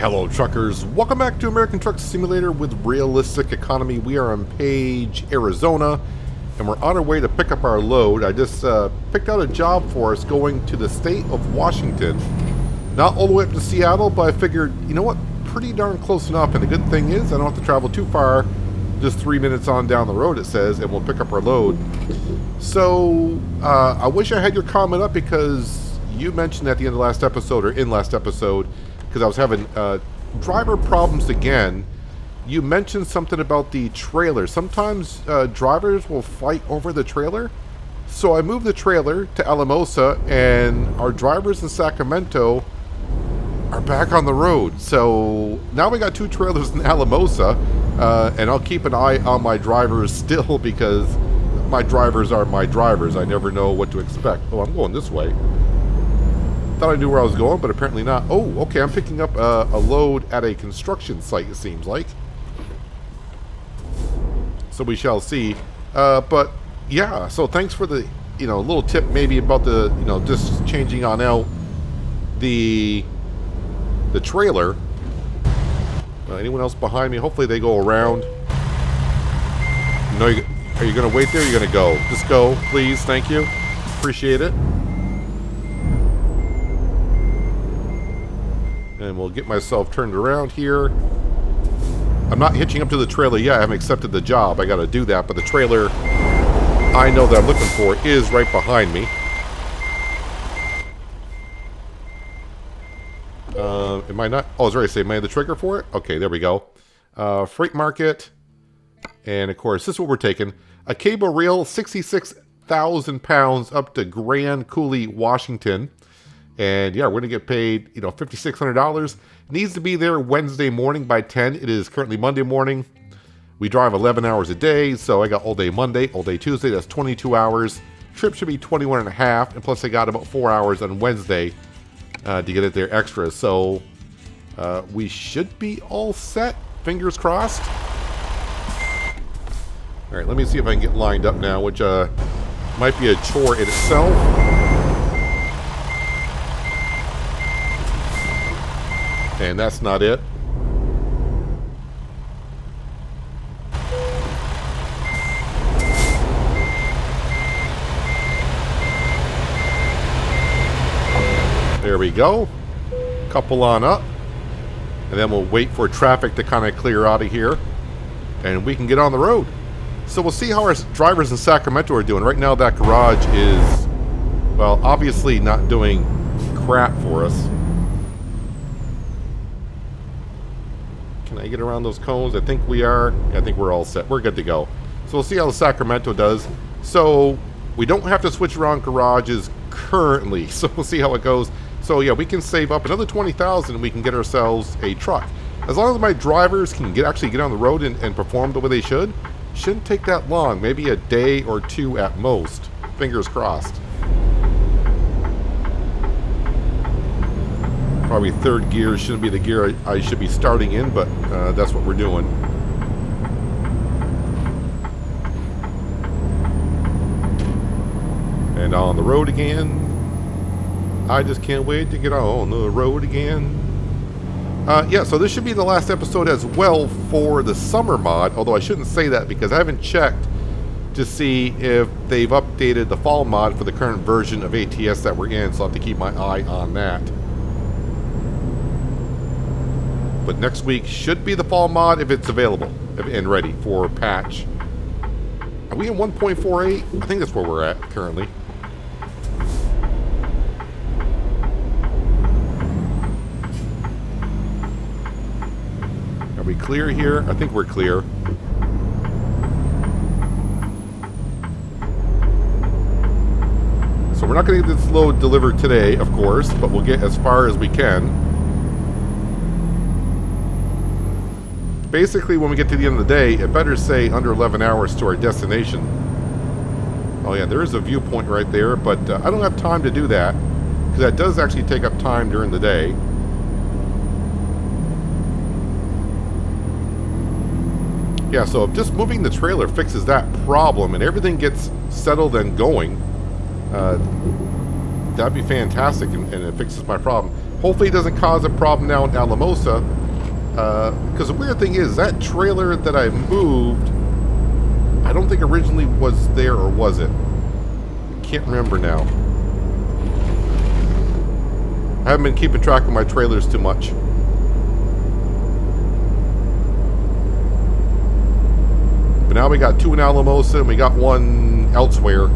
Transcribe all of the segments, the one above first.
Hello truckers, welcome back to American Truck Simulator with Realistic Economy. We are on Page, Arizona, and we're on our way to pick up our load. I just picked out a job for us going to the state of Washington. Not all the way up to Seattle, but I figured, you know what, pretty darn close enough. And the good thing is I don't have to travel too far, just 3 minutes on down the road it says, and we'll pick up our load. So I wish I had your comment up because you mentioned at the end of last episode, or in last episode, because I was having driver problems again. You mentioned something about the trailer. Sometimes drivers will fight over the trailer. So I moved the trailer to Alamosa, and our drivers in Sacramento are back on the road. So now we got two trailers in Alamosa, and I'll keep an eye on my drivers still because my drivers are my drivers. I never know what to expect. Oh, I'm going this way. Thought I knew where I was going, but apparently not. Oh, okay, I'm picking up a load at a construction site, it seems like. So we shall see. But yeah, so thanks for the, little tip maybe about the, just changing on out the trailer. Anyone else behind me? Hopefully they go around. No, are you going to wait there or are you going to go? Just go, please. Thank you. Appreciate it. And we'll get myself turned around here. I'm not hitching up to the trailer yet. I haven't accepted the job. I got to do that. But the trailer I know that I'm looking for is right behind me. Am I not? Oh, I was ready to say, am I the trigger for it? Okay, there we go. Freight market. And of course, this is what we're taking. A cable reel, 66,000 pounds up to Grand Coulee, Washington. And yeah, we're going to get paid, $5,600. Needs to be there Wednesday morning by 10. It is currently Monday morning. We drive 11 hours a day, so I got all day Monday, all day Tuesday. That's 22 hours. Trip should be 21 and a half. And plus I got about 4 hours on Wednesday to get it there extra. So we should be all set. Fingers crossed. All right, let me see if I can get lined up now, which might be a chore in itself. And that's not it. There we go. Couple on up. And then we'll wait for traffic to kind of clear out of here. And we can get on the road. So we'll see how our drivers in Sacramento are doing. Right now that garage is, well, obviously not doing crap for us. Can I get around those cones? I think we are. I think we're all set. We're good to go. So we'll see how the Sacramento does. So we don't have to switch around garages currently. So we'll see how it goes. So yeah, we can save up another $20,000 and we can get ourselves a truck. As long as my drivers can actually get on the road and perform the way they should, shouldn't take that long. Maybe a day or two at most. Fingers crossed. Probably third gear shouldn't be the gear I should be starting in, but that's what we're doing. And on the road again. I just can't wait to get on the road again. Yeah, so this should be the last episode as well for the summer mod, although I shouldn't say that because I haven't checked to see if they've updated the fall mod for the current version of ATS that we're in, so I'll have to keep my eye on that. But next week should be the fall mod if it's available and ready for patch. Are we in 1.48? I think that's where we're at currently. Are we clear here? I think we're clear. So we're not going to get this load delivered today, of course, but we'll get as far as we can. Basically, when we get to the end of the day, it better say under 11 hours to our destination. Oh yeah, there is a viewpoint right there, but I don't have time to do that, because that does actually take up time during the day. Yeah, so if just moving the trailer fixes that problem and everything gets settled and going, that'd be fantastic, and it fixes my problem. Hopefully it doesn't cause a problem now in Alamosa. Because the weird thing is, that trailer that I moved, I don't think originally was there, or was it? I can't remember now. I haven't been keeping track of my trailers too much. But now we got 2 in Alamosa and we got 1 elsewhere.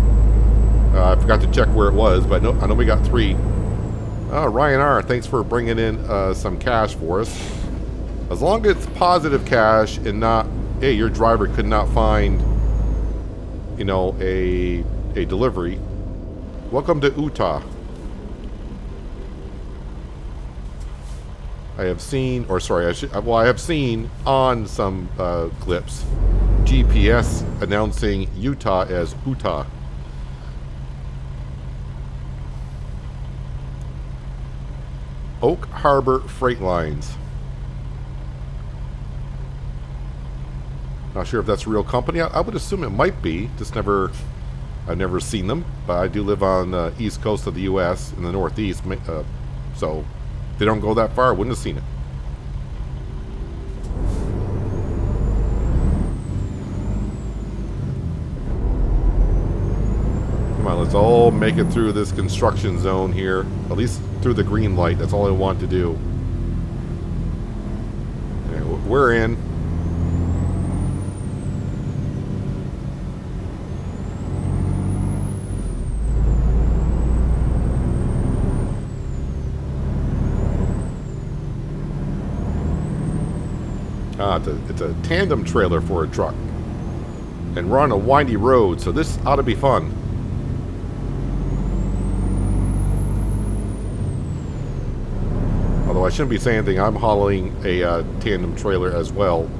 I forgot to check where it was, but I know we got 3. Ryan R., thanks for bringing in some cash for us. As long as it's positive cash and not, hey, your driver could not find, you know, a delivery. Welcome to Utah. I have seen, or sorry, I have seen on some clips GPS announcing Utah as Utah. Oak Harbor Freight Lines. Not sure if that's a real company. I would assume it might be. I've never seen them, but I do live on the east coast of the U.S. in the Northeast, so if they don't go that far, I wouldn't have seen it. Come on, let's all make it through this construction zone here. At least through the green light. That's all I want to do. Okay, we're in. It's a tandem trailer for a truck. And we're on a windy road, so this ought to be fun. Although I shouldn't be saying anything, I'm hauling a tandem trailer as well.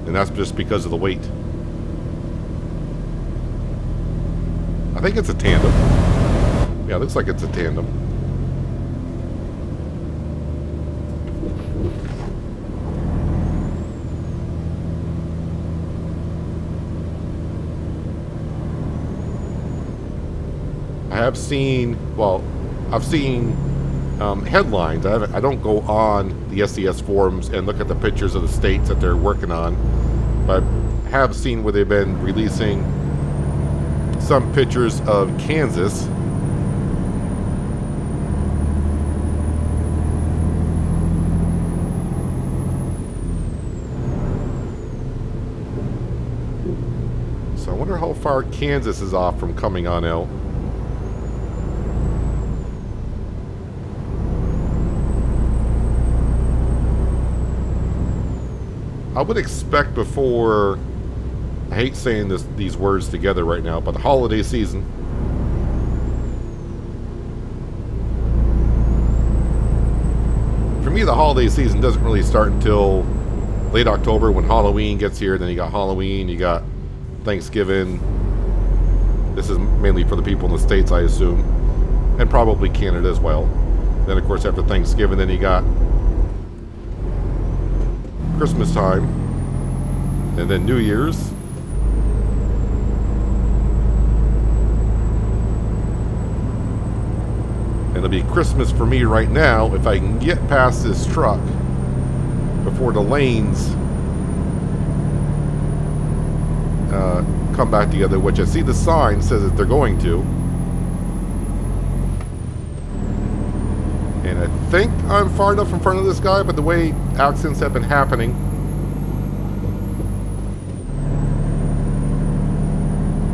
And that's just because of the weight. I think it's a tandem. Yeah, it looks like it's a tandem. I've seen headlines. I don't go on the SCS forums and look at the pictures of the states that they're working on, but I have seen where they've been releasing some pictures of Kansas. So I wonder how far Kansas is off from coming on out. I would expect before, I hate saying these words together right now, but the holiday season. For me, the holiday season doesn't really start until late October when Halloween gets here. Then you got Halloween, you got Thanksgiving. This is mainly for the people in the States, I assume, and probably Canada as well. Then, of course, after Thanksgiving, then you got Christmas time, and then New Year's, and it'll be Christmas for me right now if I can get past this truck before the lanes come back together, which I see the sign says that they're going to. And I think I'm far enough in front of this guy, but the way accidents have been happening,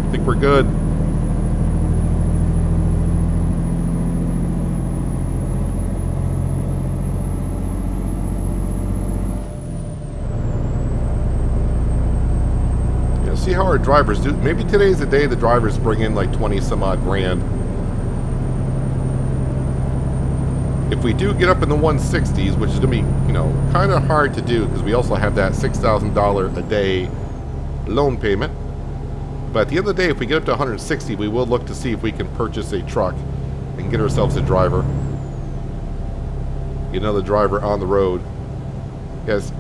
I think we're good. Yeah, see how our drivers do. Maybe today's the day the drivers bring in like 20 some odd grand. If we do get up in the 160s, which is going to be, you know, kind of hard to do because we also have that $6,000 a day loan payment. But at the end of the day, if we get up to 160, we will look to see if we can purchase a truck and get ourselves a driver. Get another driver on the road. Yeah, it's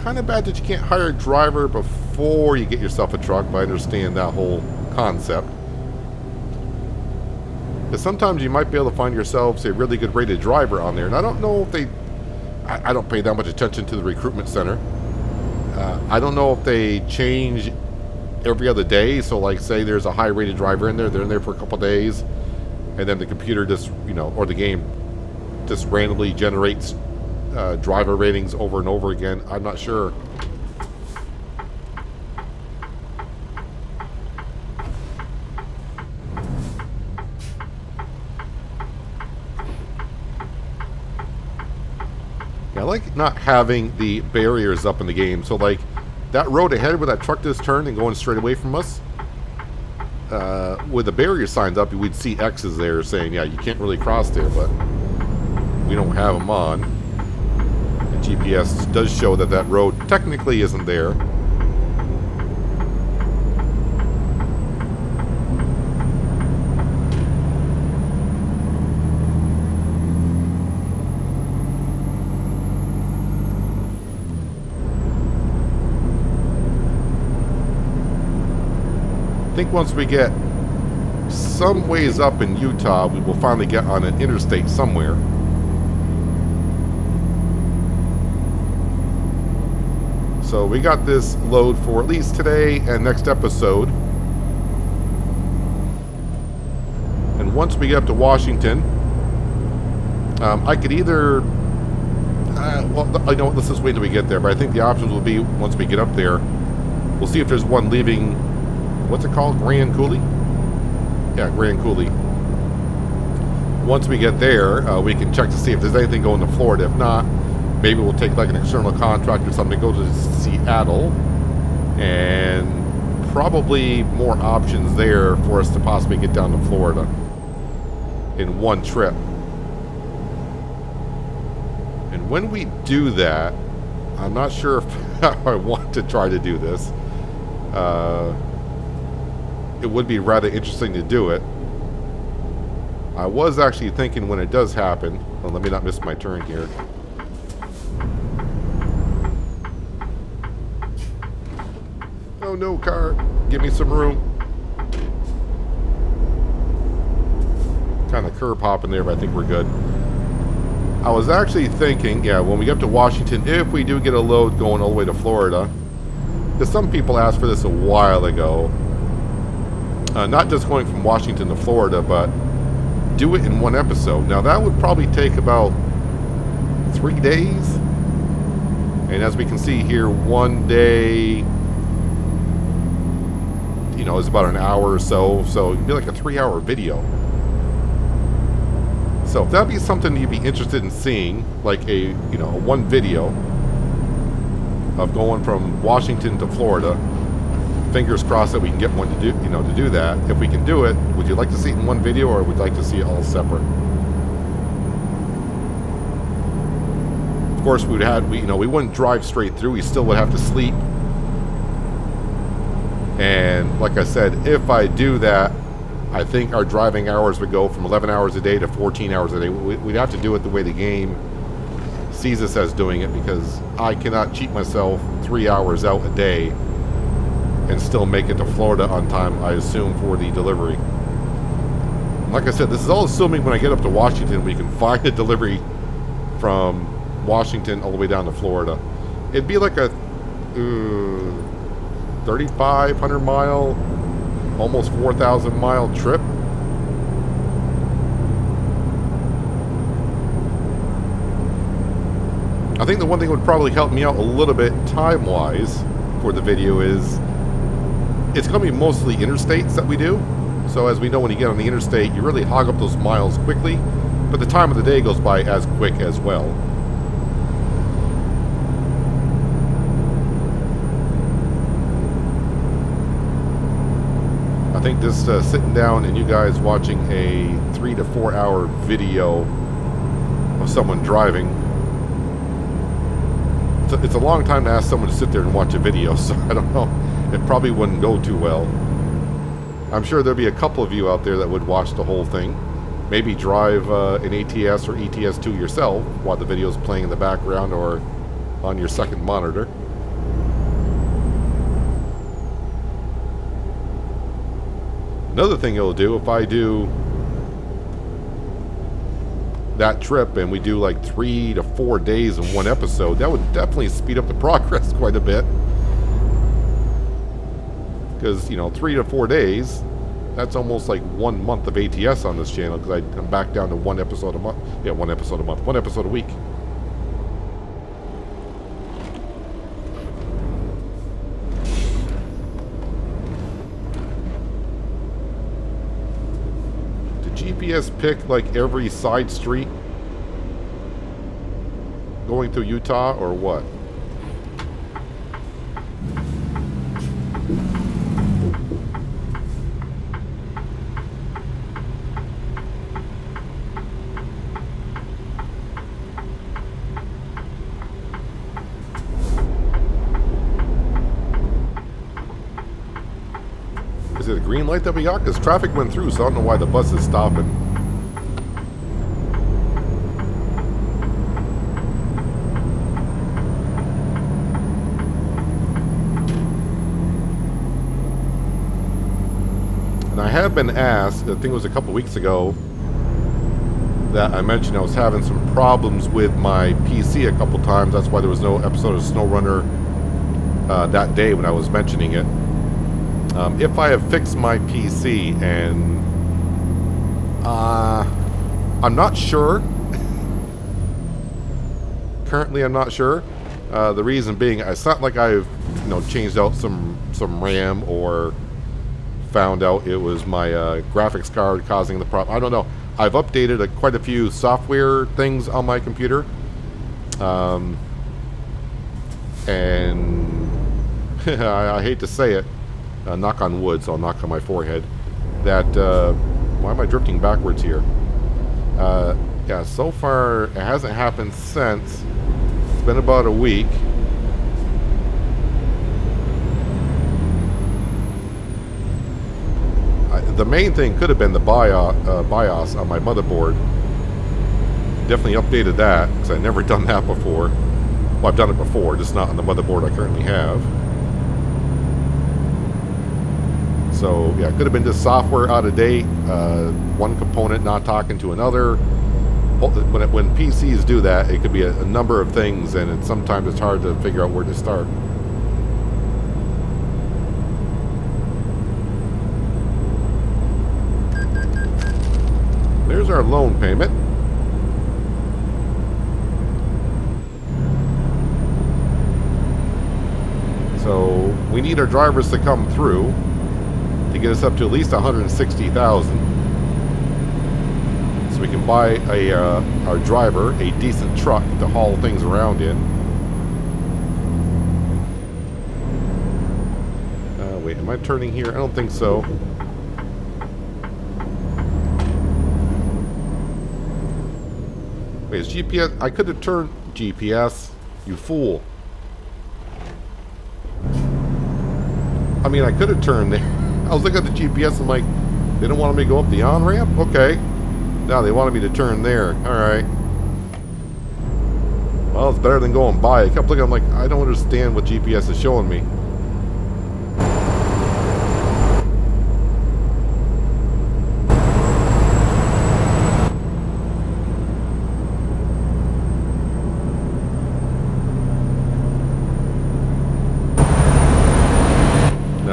kind of bad that you can't hire a driver before you get yourself a truck, but I understand that whole concept. Because sometimes you might be able to find yourselves a really good rated driver on there. And I don't know if they... I don't pay that much attention to the recruitment center. I don't know if they change every other day. So, like, say there's a high rated driver in there. They're in there for a couple days. And then the computer just, you know, or the game just randomly generates driver ratings over and over again. I'm not sure. I like not having the barriers up in the game. So, like, that road ahead where that truck just turned and going straight away from us, with the barrier signs up, we'd see X's there saying, yeah, you can't really cross there, but we don't have them on. The GPS does show that that road technically isn't there. I think once we get some ways up in Utah, we will finally get on an interstate somewhere. So we got this load for at least today and next episode. And once we get up to Washington, I could either... well, I know, let's just wait until we get there. But I think the options will be, once we get up there, we'll see if there's one leaving... What's it called? Grand Coulee? Yeah, Grand Coulee. Once we get there, we can check to see if there's anything going to Florida. If not, maybe we'll take like an external contract or something, go to Seattle, and probably more options there for us to possibly get down to Florida in one trip. And when we do that, I'm not sure if I want to try to do this. It would be rather interesting to do it. I was actually thinking when it does happen... Well, let me not miss my turn here. Oh no, car. Give me some room. Kind of curb hopping there, but I think we're good. I was actually thinking, yeah, when we get up to Washington, if we do get a load going all the way to Florida... Because some people asked for this a while ago. Not just going from Washington to Florida, but do it in one episode. Now, that would probably take about 3 days. And as we can see here, one day, you know, is about an hour or so. So it'd be like a 3-hour video. So if that'd be something you'd be interested in seeing, like a, you know, one video of going from Washington to Florida, fingers crossed that we can get one to do, you know, to do that. If we can do it, would you like to see it in one video, or would you like to see it all separate? Of course, we wouldn't drive straight through. We still would have to sleep. And like I said, if I do that, I think our driving hours would go from 11 hours a day to 14 hours a day. We'd have to do it the way the game sees us as doing it, because I cannot cheat myself 3 hours out a day and still make it to Florida on time, I assume, for the delivery. Like I said, this is all assuming when I get up to Washington, we can find a delivery from Washington all the way down to Florida. It'd be like a 3,500 mile, almost 4,000 mile trip. I think the one thing that would probably help me out a little bit time-wise for the video is it's going to be mostly interstates that we do. So as we know, when you get on the interstate, you really hog up those miles quickly, but the time of the day goes by as quick as well. I think just sitting down and you guys watching a 3 to 4 hour video of someone driving, it's a long time to ask someone to sit there and watch a video, so I don't know. It probably wouldn't go too well. I'm sure there'll be a couple of you out there that would watch the whole thing. Maybe drive an ATS or ETS2 yourself while the video's playing in the background or on your second monitor. Another thing it'll do, if I do that trip and we do like 3 to 4 days in one episode, that would definitely speed up the progress quite a bit. Because, you know, 3 to 4 days, that's almost like 1 month of ATS on this channel, because I'm back down to 1 episode a month. Yeah, 1 episode a month, 1 episode a week. GPS pick like every side street going through Utah or what? Is it a green light that we got? Because traffic went through, so I don't know why the bus is stopping. And I have been asked, I think it was a couple weeks ago, that I mentioned I was having some problems with my PC a couple times. That's why there was no episode of SnowRunner that day when I was mentioning it. If I have fixed my PC, and I'm not sure. Currently, I'm not sure. The reason being, it's not like I've changed out some RAM or found out it was my graphics card causing the problem. I don't know. I've updated quite a few software things on my computer, and I hate to say it. Knock on wood, so I'll knock on my forehead. That, why am I drifting backwards here? Yeah, so far, it hasn't happened since. It's been about a week. The main thing could have been the BIOS on my motherboard. Definitely updated that, because I've never done that before. Well, I've done it before, just not on the motherboard I currently have. So, yeah, it could have been just software out of date, one component not talking to another. When PCs do that, it could be a number of things, and sometimes it's hard to figure out where to start. There's our loan payment. So, we need our drivers to come through to get us up to at least 160,000, so we can buy our driver a decent truck to haul things around in. Wait, am I turning here? I don't think so. Wait, is GPS? I could have turned GPS. You fool. I mean, I could have turned there. I was looking at the GPS, I'm like, they don't want me to go up the on-ramp? Okay. Now they wanted me to turn there. Alright. Well, it's better than going by. I kept looking, I'm like, I don't understand what GPS is showing me.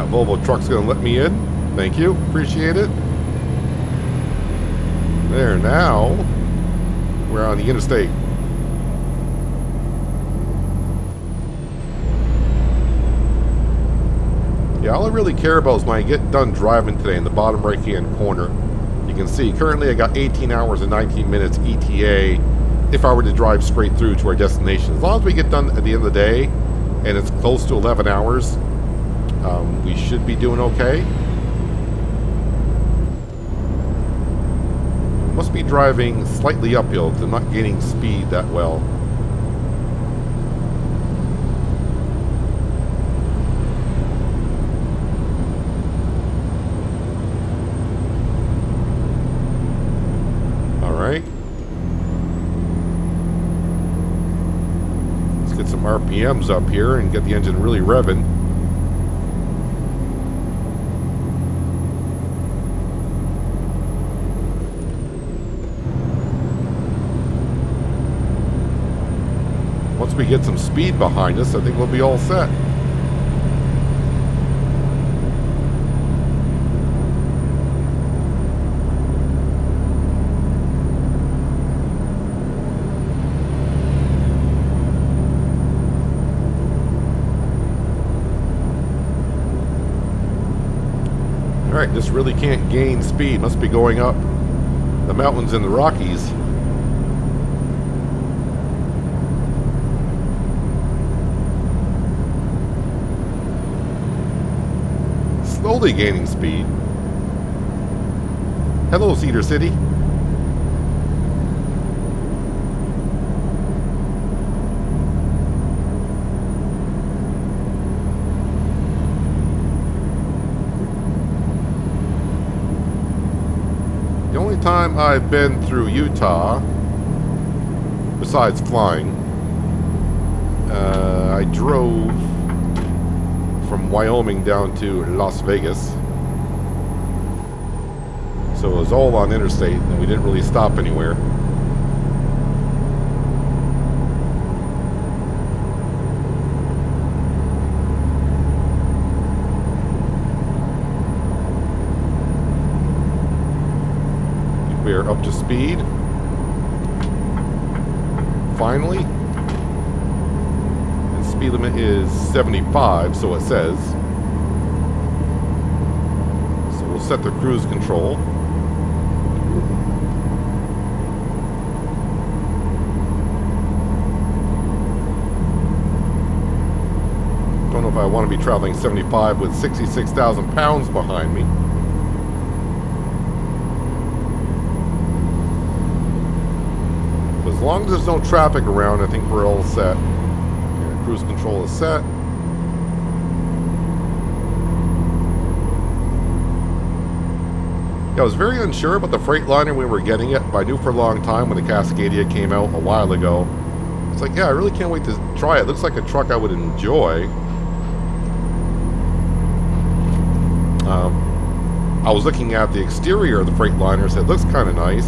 Volvo truck's gonna let me in. Thank you, appreciate it. There, now we're on the interstate. Yeah, all I really care about is when I get done driving today in the bottom right hand corner. You can see currently I got 18 hours and 19 minutes ETA if I were to drive straight through to our destination. As long as we get done at the end of the day and it's close to 11 hours, we should be doing okay. Must be driving slightly uphill because I'm not gaining speed that well. Alright. Let's get some RPMs up here and get the engine really revving. once we get some speed behind us, I think we'll be all set. Alright, this really can't gain speed. Must be going up the mountains in the Rockies. Slowly gaining speed. Hello, Cedar City. The only time I've been through Utah, besides flying, I drove from Wyoming down to Las Vegas. So it was all on interstate, and we didn't really stop anywhere. We are up to speed. Finally. And speed limit is 75, so it says. So we'll set the cruise control. Don't know if I want to be traveling 75 with 66,000 pounds behind me. As long as there's no traffic around, I think we're all set. Okay, cruise control is set. Yeah, I was very unsure about the Freightliner when we were getting it, but I knew for a long time when the Cascadia came out a while ago. It's like, yeah, I really can't wait to try it. It looks like a truck I would enjoy. I was looking at the exterior of the Freightliner, so it looks kind of nice.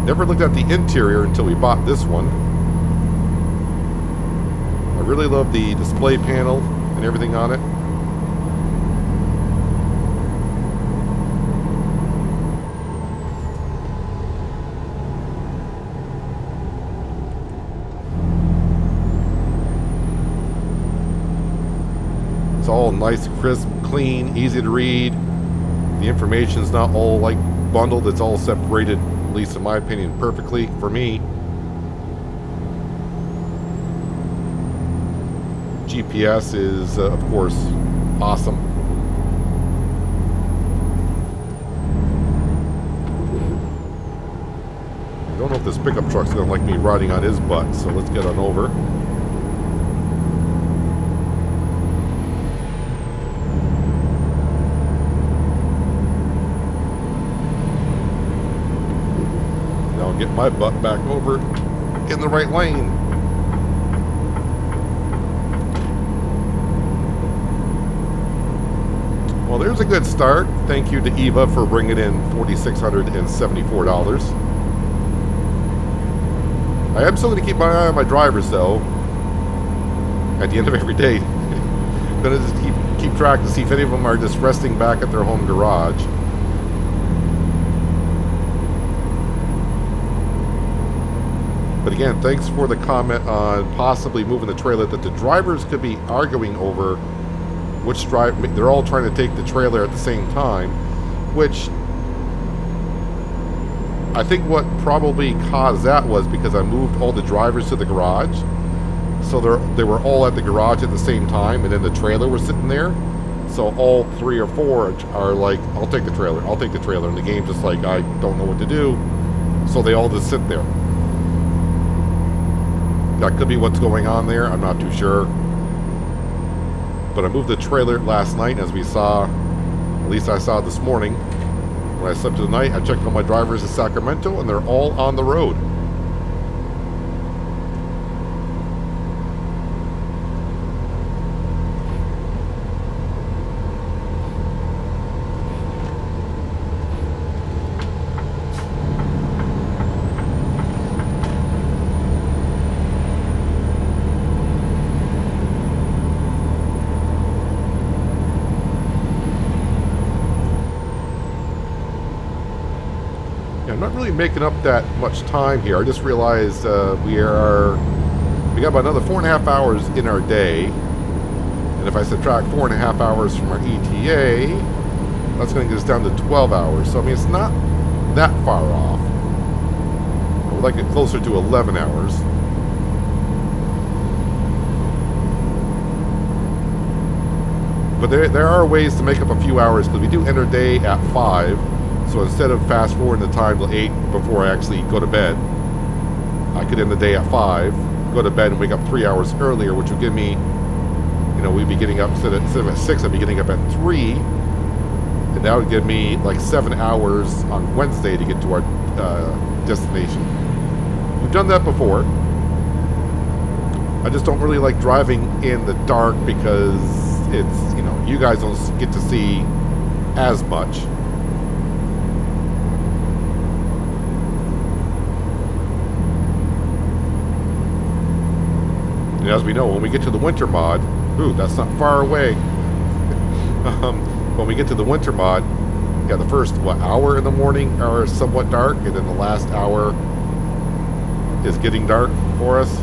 Never looked at the interior until we bought this one. I really love the display panel and everything on it. It's all nice, crisp, clean, easy to read. The information's not all like bundled, it's all separated, at least in my opinion, perfectly for me. GPS is, of course, awesome. I don't know if this pickup truck's going to like me riding on his butt, so let's get on over. Get my butt back over in the right lane. Well, there's a good start. Thank you to Eva for bringing in $4,674. I am still going to keep my eye on my drivers, though. At the end of every day, I'm going to just keep track to see if any of them are just resting back at their home garage. But again, thanks for the comment on possibly moving the trailer, that the drivers could be arguing over which drive. They're all trying to take the trailer at the same time, which I think what probably caused that was because I moved all the drivers to the garage. So they were all at the garage at the same time, and then the trailer was sitting there. So all 3 or 4 are like, I'll take the trailer, I'll take the trailer. And the game's just like, I don't know what to do. So they all just sit there. That could be what's going on there. I'm not too sure. But I moved the trailer last night, as we saw, at least I saw this morning. When I slept tonight, I checked on my drivers in Sacramento, and they're all on the road. really making up that much time here. I just realized we got about another 4.5 hours in our day. And if I subtract 4.5 hours from our ETA, that's going to get us down to 12 hours. So, I mean, it's not that far off. I would like it closer to 11 hours. But there are ways to make up a few hours, because we do end our day at 5. So instead of fast forwarding the time till 8 before I actually go to bed, I could end the day at 5, go to bed and wake up 3 hours earlier, which would give me, you know, we'd be getting up, instead of at 6, I'd be getting up at 3. And that would give me like 7 hours on Wednesday to get to our destination. We've done that before. I just don't really like driving in the dark because it's, you know, you guys don't get to see as much. And as we know, when we get to the winter mod, ooh, that's not far away. When we get to the winter mod, yeah, the first, hour in the morning are somewhat dark, and then the last hour is getting dark for us.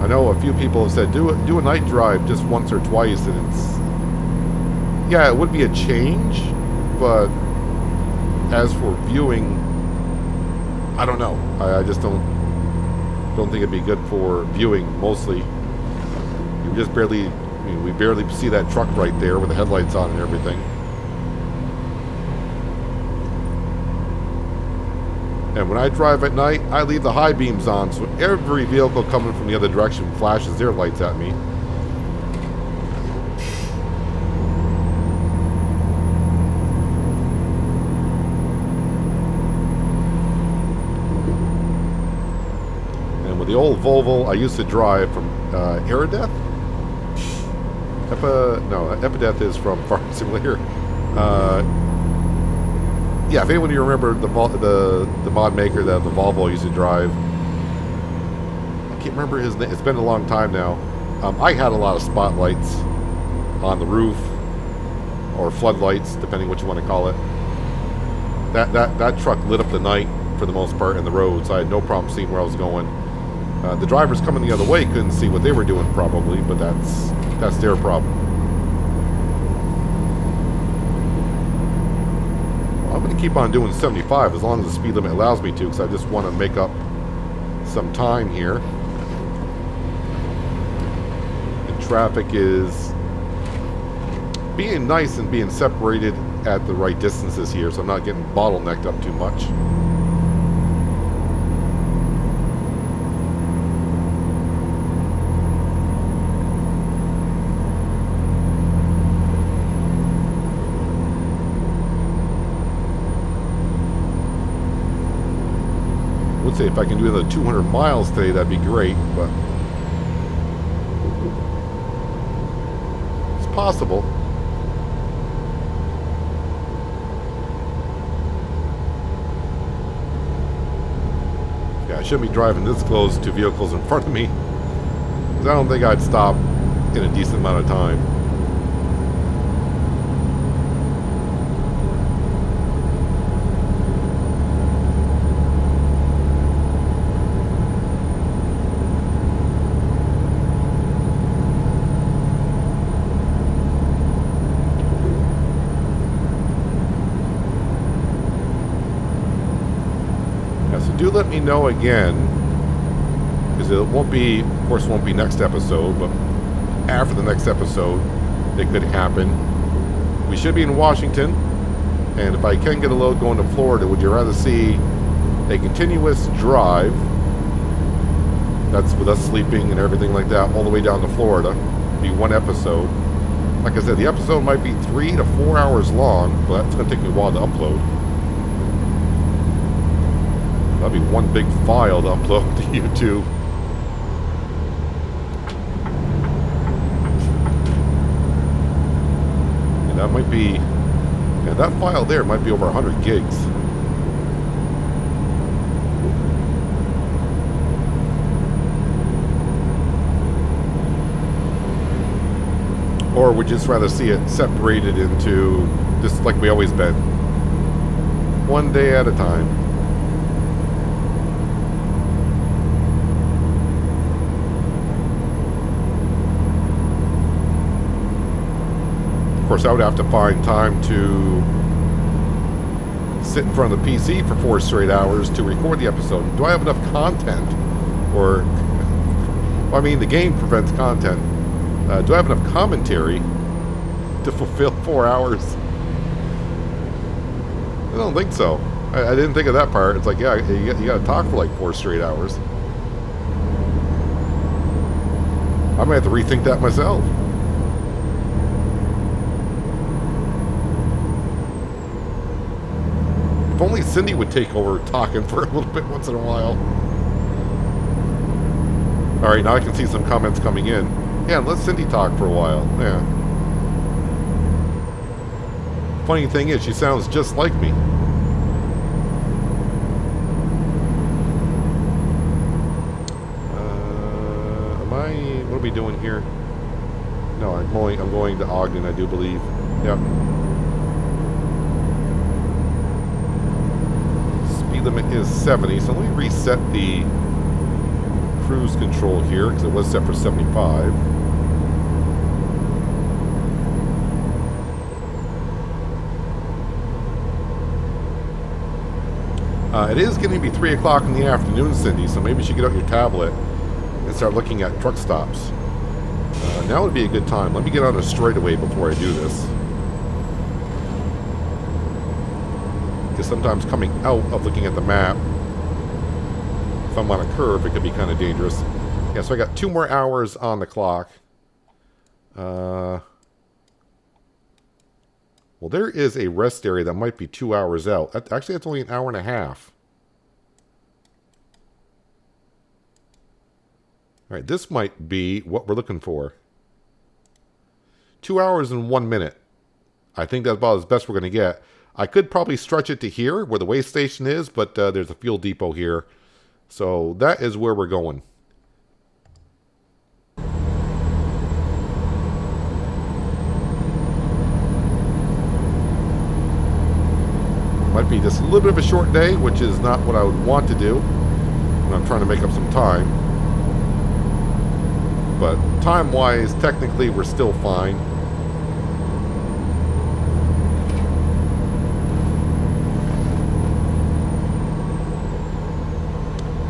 I know a few people have said, do a night drive just once or twice, and it's, yeah, it would be a change, but as for viewing, I don't know. I just don't think it'd be good for viewing. Mostly, you just barely, I mean, we barely see that truck right there with the headlights on and everything. And when I drive at night, I leave the high beams on, so every vehicle coming from the other direction flashes their lights at me. And with the old Volvo I used to drive from Aerodeath? Epideth is from Farm Simulator. Yeah, if anyone of you remember the mod maker that the Volvo used to drive, I can't remember his name. It's been a long time now. I had a lot of spotlights on the roof, or floodlights, depending what you want to call it. That truck lit up the night for the most part in the roads. I had no problem seeing where I was going. The drivers coming the other way couldn't see what they were doing probably, but that's their problem. I'm going to keep on doing 75 as long as the speed limit allows me to, because I just want to make up some time here. And traffic is being nice and being separated at the right distances here, so I'm not getting bottlenecked up too much. Say if I can do another 200 miles today, that'd be great, but it's possible. Yeah, I shouldn't be driving this close to vehicles in front of me, because I don't think I'd stop in a decent amount of time. Do let me know again, because it won't be, of course, it won't be next episode, but after the next episode, it could happen. We should be in Washington, and if I can get a load going to Florida, would you rather see a continuous drive, that's with us sleeping and everything like that, all the way down to Florida, be one episode. Like I said, the episode might be 3 to 4 hours long, but that's going to take me a while to upload. That'd be one big file to upload to YouTube. And that might be, yeah, that file there might be over 100 gigs. Or would you just rather see it separated into just like we always been? One day at a time. Of course, I would have to find time to sit in front of the PC for 4 straight hours to record the episode. Do I have enough content? Or, well, I mean, the game prevents content. Do I have enough commentary to fulfill 4 hours? I don't think so. I didn't think of that part. It's like, yeah, you got to talk for like 4 straight hours. I might have to rethink that myself. If only Cindy would take over talking for a little bit once in a while. Alright, now I can see some comments coming in. Yeah, let Cindy talk for a while. Yeah. Funny thing is, she sounds just like me. What are we doing here? No, I'm going to Ogden, I do believe. Yep. Speed limit is 70, so let me reset the cruise control here because it was set for 75. It is getting to be 3 o'clock in the afternoon, Cindy, so maybe you should get out your tablet and start looking at truck stops. Now would be a good time. Let me get on a straightaway before I do this. Because sometimes coming out of looking at the map, if I'm on a curve, it could be kind of dangerous. Yeah, so I got 2 more hours on the clock. Well, there is a rest area that might be 2 hours out. Actually, that's only an hour and a half. All right, this might be what we're looking for. 2 hours and 1 minute. I think that's about as best we're going to get. I could probably stretch it to here, where the way station is, but there's a fuel depot here. So that is where we're going. Might be just a little bit of a short day, which is not what I would want to do when I'm trying to make up some time. But time-wise, technically, we're still fine.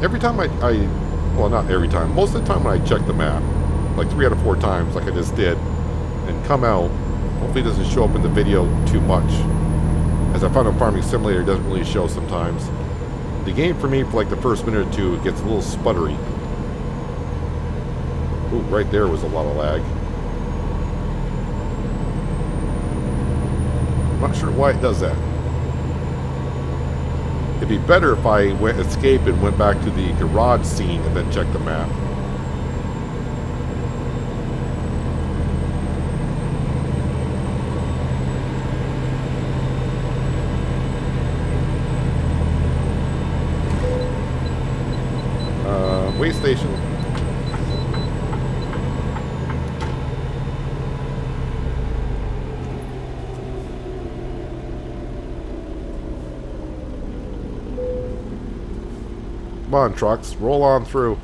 Every time well, not every time, most of the time when I check the map, like 3 out of 4 times, like I just did, and come out, hopefully it doesn't show up in the video too much. As I found on Farming Simulator, it doesn't really show sometimes. The game for me, for like the first minute or two, it gets a little sputtery. Ooh, right there was a lot of lag. I'm not sure why it does that. It'd be better if I escaped and went back to the garage scene and then checked the map. Way station. Come on, trucks, roll on through.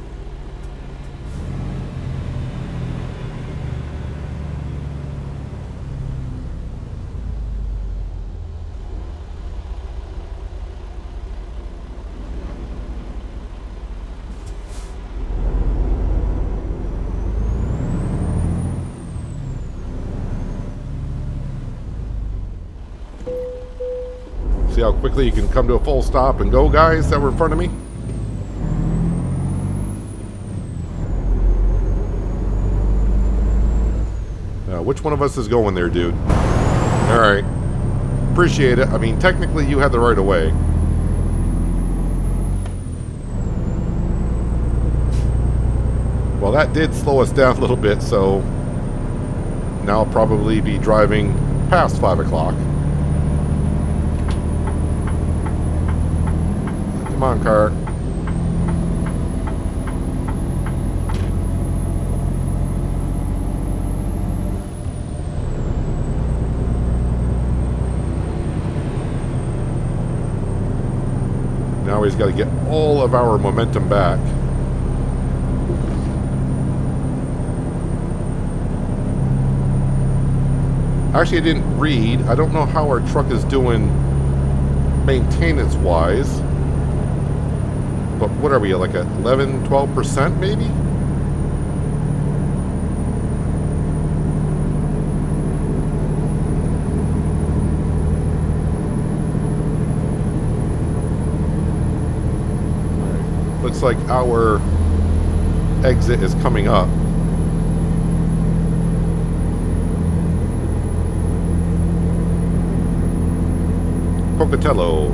See how quickly you can come to a full stop and go, guys, that were in front of me? Which one of us is going there, dude? Alright. Appreciate it. I mean, technically you had the right of way. Well, that did slow us down a little bit, so now I'll probably be driving past 5 o'clock. Come on, car. Now he's got to get all of our momentum back. Actually, I didn't read. I don't know how our truck is doing maintenance-wise. But what are we at, like at 11, 12% maybe? Right. Looks like our exit is coming up. Pocatello.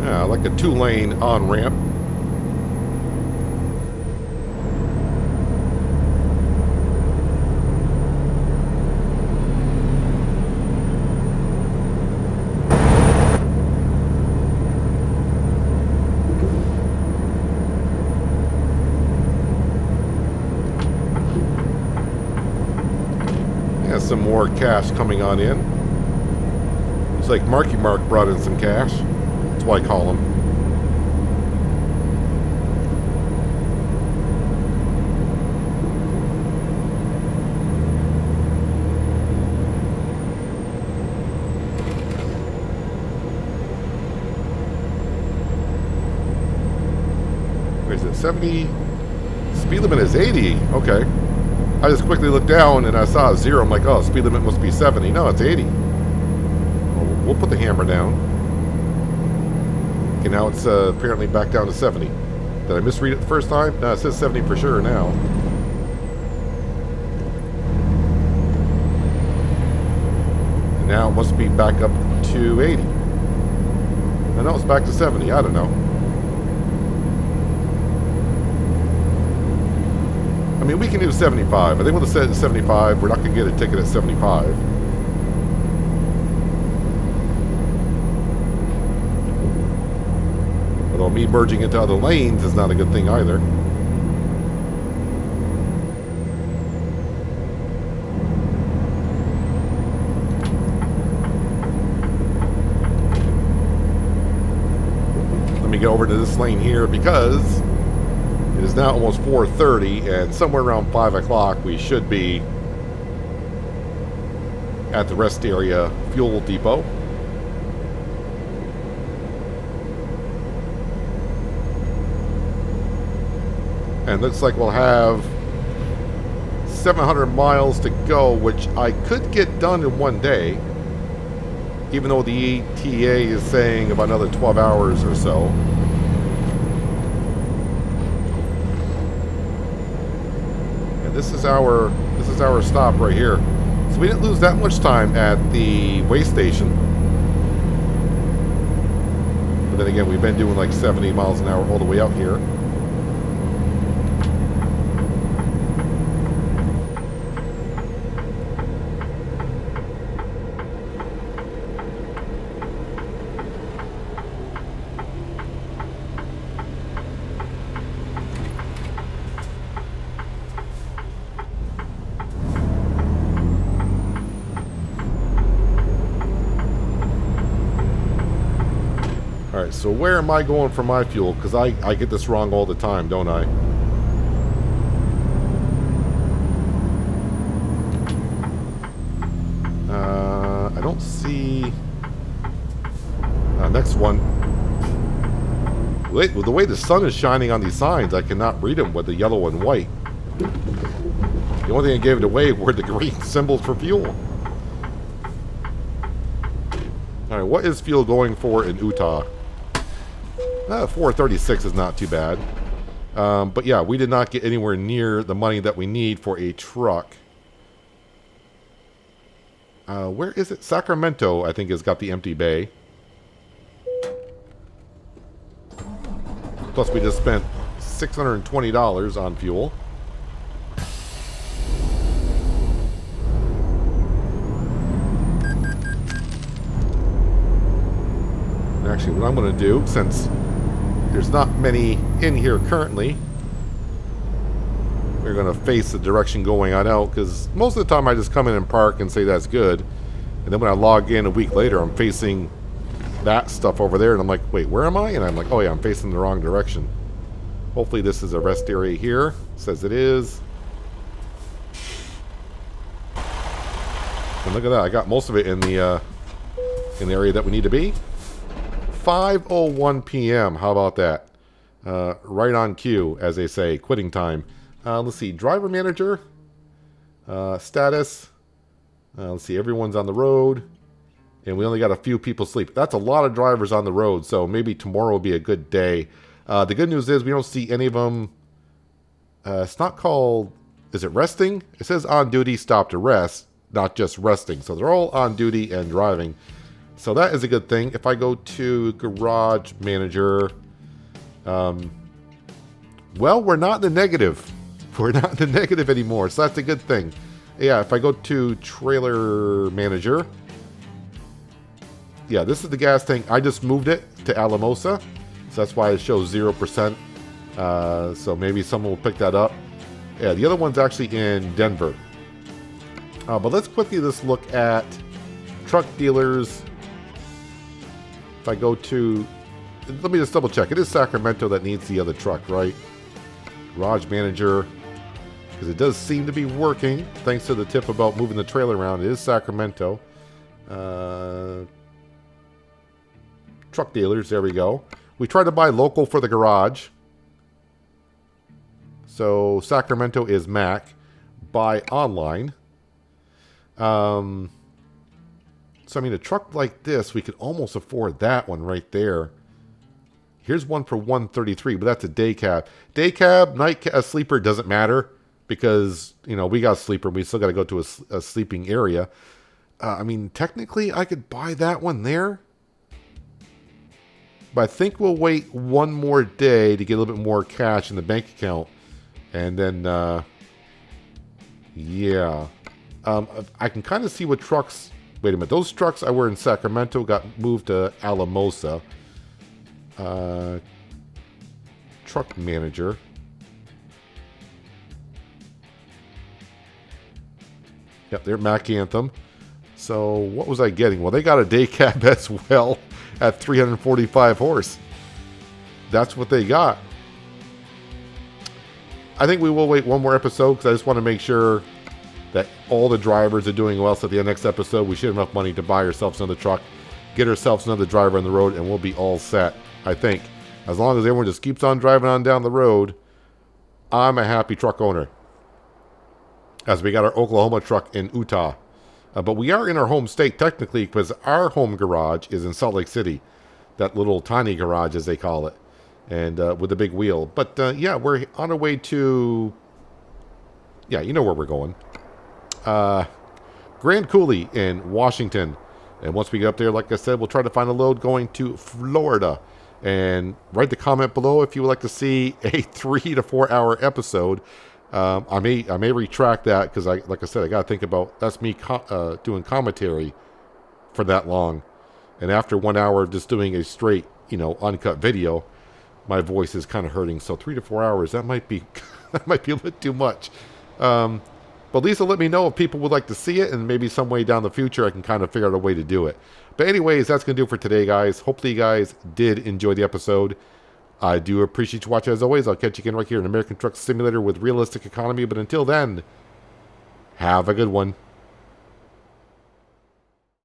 Yeah, like a 2-lane on-ramp. Some more cash coming on in. It's like Marky Mark brought in some cash. That's why I call him. Where is it? 70? Speed limit is 80. Okay. I just quickly looked down and I saw a 0. I'm like, oh, speed limit must be 70. No, it's 80. Well, we'll put the hammer down. Okay, now it's apparently back down to 70. Did I misread it the first time? No, it says 70 for sure now. And now it must be back up to 80. I know it's back to 70. I don't know. I mean, we can do 75. I think we'll set it at 75. We're not going to get a ticket at 75. Although me merging into other lanes is not a good thing either. Let me get over to this lane here because it is now almost 4:30, and somewhere around 5 o'clock we should be at the rest area fuel depot. And looks like we'll have 700 miles to go, which I could get done in one day, even though the ETA is saying about another 12 hours or so. This is our stop right here. So we didn't lose that much time at the way station. But then again, we've been doing like 70 miles an hour all the way out here. Alright, so where am I going for my fuel? Because I get this wrong all the time, don't I? I don't see... next one. Wait, well, the way the sun is shining on these signs, I cannot read them with the yellow and white. The only thing that gave it away were the green symbols for fuel. Alright, what is fuel going for in Utah? 436 is not too bad. But yeah, we did not get anywhere near the money that we need for a truck. Where is it? Sacramento, I think, has got the empty bay. Plus, we just spent $620 on fuel. And actually, what I'm going to do, since there's not many in here currently. We're going to face the direction going on out, because most of the time I just come in and park and say that's good. And then when I log in a week later, I'm facing that stuff over there, and I'm like, wait, where am I? And I'm like, oh yeah, I'm facing the wrong direction. Hopefully this is a rest area here. It says it is. And look at that, I got most of it in the area that we need to be. 5:01 p.m. How about that? Right on cue, as they say, quitting time. Let's see, driver manager, status. Let's see, everyone's on the road, and we only got a few people sleep. That's a lot of drivers on the road, so maybe tomorrow will be a good day. The good news is we don't see any of them. It's not called, is it resting? It says on duty, stop to rest, not just resting. So they're all on duty and driving. So that is a good thing. If I go to garage manager, well, we're not in the negative. We're not in the negative anymore, so that's a good thing. Yeah, if I go to trailer manager, yeah, this is the gas tank. I just moved it to Alamosa, so that's why it shows 0%. So maybe someone will pick that up. Yeah, the other one's actually in Denver. But let's quickly just look at truck dealers. If I go to, let me just double check. It is Sacramento that needs the other truck, right? Garage manager, because it does seem to be working. Thanks to the tip about moving the trailer around. It is Sacramento. Truck dealers, there we go. We try to buy local for the garage. So Sacramento is Mac. Buy online. So I mean, a truck like this, we could almost afford that one right there. Here's one for $133, but that's a day cab. Day cab, night sleeper doesn't matter, because, you know, we got a sleeper. We still got to go to a sleeping area. I mean, technically, I could buy that one there. But I think we'll wait one more day to get a little bit more cash in the bank account. And then, yeah. I can kind of see what trucks... Wait a minute. Those trucks I were in Sacramento got moved to Alamosa. Truck manager. Yep, they're Mac Anthem. So what was I getting? Well, they got a day cab as well at 345 horse. That's what they got. I think we will wait one more episode, because I just want to make sure that all the drivers are doing well. So at the next episode, we should have enough money to buy ourselves another truck, get ourselves another driver on the road, and we'll be all set, I think. As long as everyone just keeps on driving on down the road, I'm a happy truck owner. As we got our Oklahoma truck in Utah. But we are in our home state, technically, because our home garage is in Salt Lake City. That little tiny garage, as they call it. And with a big wheel. But, yeah, we're on our way to... Yeah, you know where we're going. Grand Coulee in Washington. And once we get up there, like I said, we'll try to find a load going to Florida. And write the comment below if you would like to see a 3 to 4 hour episode. I may retract that, because like I said, I got to think about, that's me doing commentary for that long. And after 1 hour of just doing a straight, uncut video, my voice is kind of hurting. So 3 to 4 hours, that might be that might be a little too much. But Lisa, let me know if people would like to see it, and maybe some way down the future I can kind of figure out a way to do it. But anyways, that's going to do it for today, guys. Hopefully you guys did enjoy the episode. I do appreciate you watching as always. I'll catch you again right here in American Truck Simulator with Realistic Economy. But until then, have a good one.